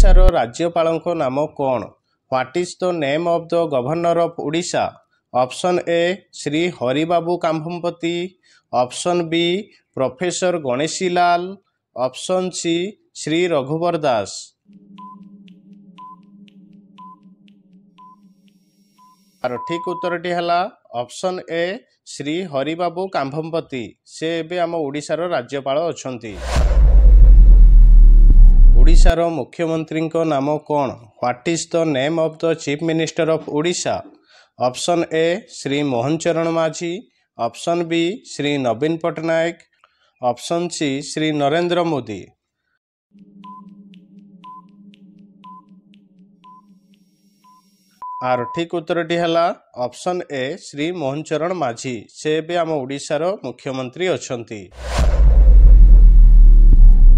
ओडिशार राज्यपालଙ୍କ नाम कौन? What is the name of the governor of Odisha? Option A Shri Haribabu Kambhampati, option B professor Ganeshi Lal, option C Shri Raghubar Das. तार ठीक उत्तरटी है ऑप्शन ए श्री हरिबाबू काम्भमपति। से एबे आम ओडिशार राज्यपाल अछंती। ओडिशार मुख्यमंत्री नाम कौन? What is the name of the chief minister of Odisha? Option A Shri Mohan Charan Majhi, option B Shri Naveen Patnaik, option C Shri Narendra Modi. आर ठीक उत्तरटी है ऑप्शन ए श्री मोहन चरण माझी। से भी आम ओडिशार मुख्यमंत्री अछंती।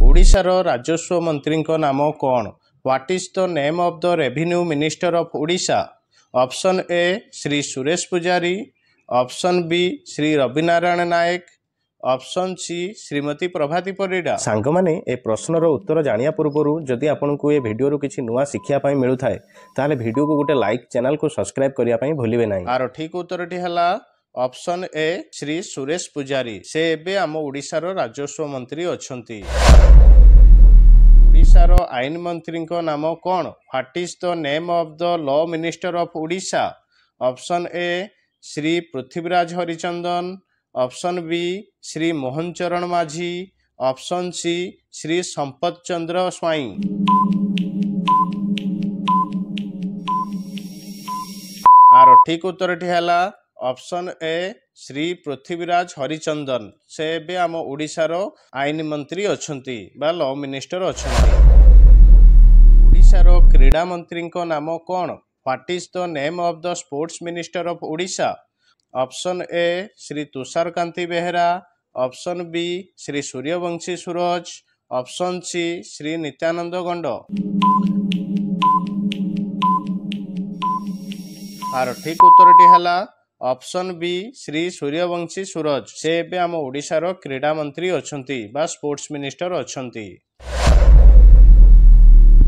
ओडिशार राजस्व मंत्री नाम कौन? What is the name of the revenue minister of Odisha? Option A Shri Suresh पुजारी, ऑप्शन बी श्री रवि नारायण नायक, ऑप्शन सी श्रीमती प्रभाती परिडा। सांग माने ए प्रश्नर उत्तर जानिया पूर्व जदि आपको ये वीडियो किसी नुआ शिक्षा मिलू थाए ताले वीडियो को गोटे लाइक, चैनल को सब्सक्राइब करने भूलिए ना। आर ठीक उत्तरटी है ऑप्शन ए श्री सुरेश पुजारी। से एबे आम ओडिशार राजस्व मंत्री अछंती। ओडिशार आईन मंत्री नाम कौन? What is the name of the law minister of Odisha? Option A Shri Prithviraj Harichandan, option B Shri Mohan Charan Majhi, option C Shri Sampad Chandra Swain. आर ठीक उत्तरटी है ऑप्शन ए श्री पृथ्वीराज हरिचंदन। से भी आम ओडिशार आईन मंत्री अछंती बा लॉ मिनिस्टर अछंती। ओडिशार क्रीडा मंत्री नाम कौन? What is the name of the sports minister of Odisha? Option A Shri Tushar Kanti Behera, option B Shri Suryabanshi Suraj, option C Shri Nityananda Gond. आर ठीक उत्तरटी है ऑप्शन बी श्री सूर्यवंशी सूरज। से भी आम ओडिशार क्रीडा मंत्री अछंती बा स्पोर्ट्स मिनिस्टर अछंती।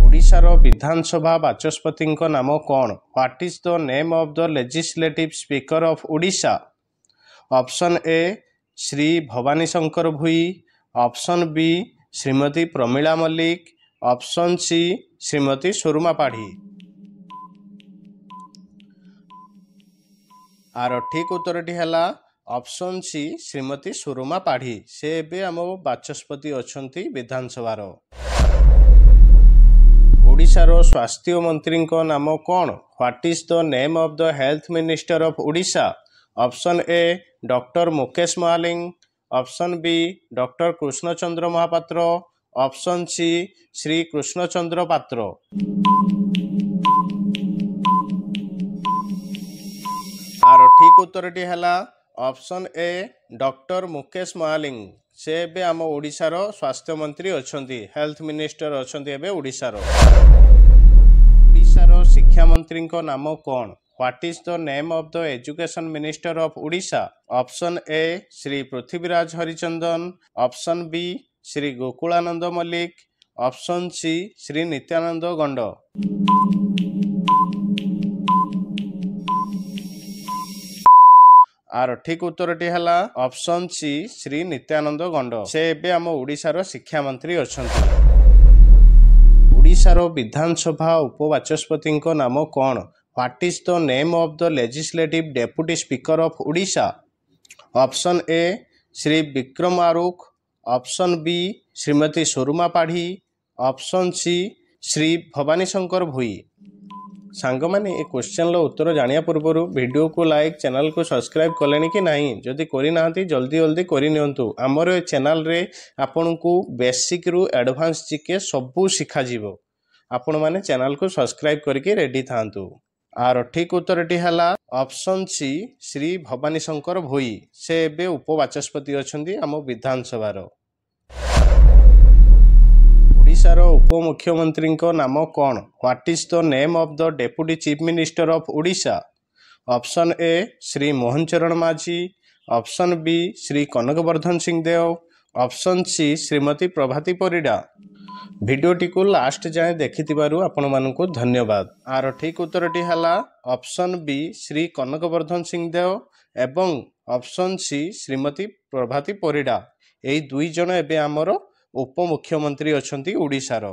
ओडिशार विधानसभा बाचस्पति नाम कौन? What is the name of the legislative speaker of Odisha? Option A Shri Bhabani Shankar Bhoi, option B Shrimati Pramila Mallik, option C Shrimati Surama Padhy. आर ठीक उत्तरटी है ऑप्शन सी श्रीमती सुरमा पाढ़ी। से भी आम बाचस्पति अछंती विधानसभार। ओडिशार स्वास्थ्य मंत्री नाम कौन? What is the name of the health minister of Odisha? Option A doctor Mukesh Mahaling, option B doctor Krishnachandra Mahapatra, option C Shri Krishnachandra Patra. आर ठीक उत्तरटी है option A doctor Mukesh Mahaling. से भी आम ओडिशार स्वास्थ्य मंत्री अछंती, हेल्थ मिनिस्टर अछंती एबे ओडिशार। ओडिशार शिक्षा मंत्री नाम कौन? What is the name of the education minister of Odisha? Option A Shri Prithviraj Harichandan, option B Shri Gokulananda Mallik, option C Shri Nityananda Gond. आर ठीक उत्तरटी है ऑप्शन सी श्री नित्यानंद गंड। से एबे आम ओडिशार शिक्षा मंत्री अछंती। ओडिशार विधानसभा उपबाचस्पति नाम कौन? What is the name of the legislative deputy speaker of Odisha? Option A Shri Bikram Arukh, option B Shrimati Surama Padhy, option C Shri Bhabani Shankar Bhoi. सांग माने ए क्वेश्चन उत्तर जानिया पूर्व वीडियो को लाइक, चैनल को सब्सक्राइब कले कि नहीं? जदि करना जल्दी जल्दी करनियंतु। आमर ए चैनल रे आपन को बेसिक रु एडवांस जीके सबू शिखा जीवो। आपण माने चैनल को सब्सक्राइब करके रेडी थांतु। आर ठीक उत्तरटी है ऑप्शन सी श्री भवानी शंकर भोई। से एबे उपबाचस्पति अछंती आम विधानसभार। ओडिशार उपमुख्यमंत्री नाम कौन? What is the name of the deputy chief minister of Odisha? Option A Shri Mohan Charan Majhi, option B Shri कनकवर्धन Singh Dev, option C Shrimati प्रभाती परिडा। भिडियोटी को लास्ट जाए देखिथिबारु आपनमानंकु धन्यवाद। आर ठीक उत्तरटी हला ऑप्शन बी श्री कनकवर्धन सिंहदेव एवं ऑप्शन सी श्रीमती प्रभाती परिडा। एई दुई जण एबे आमर उपमुख्यमंत्री अछंती ओडिशार।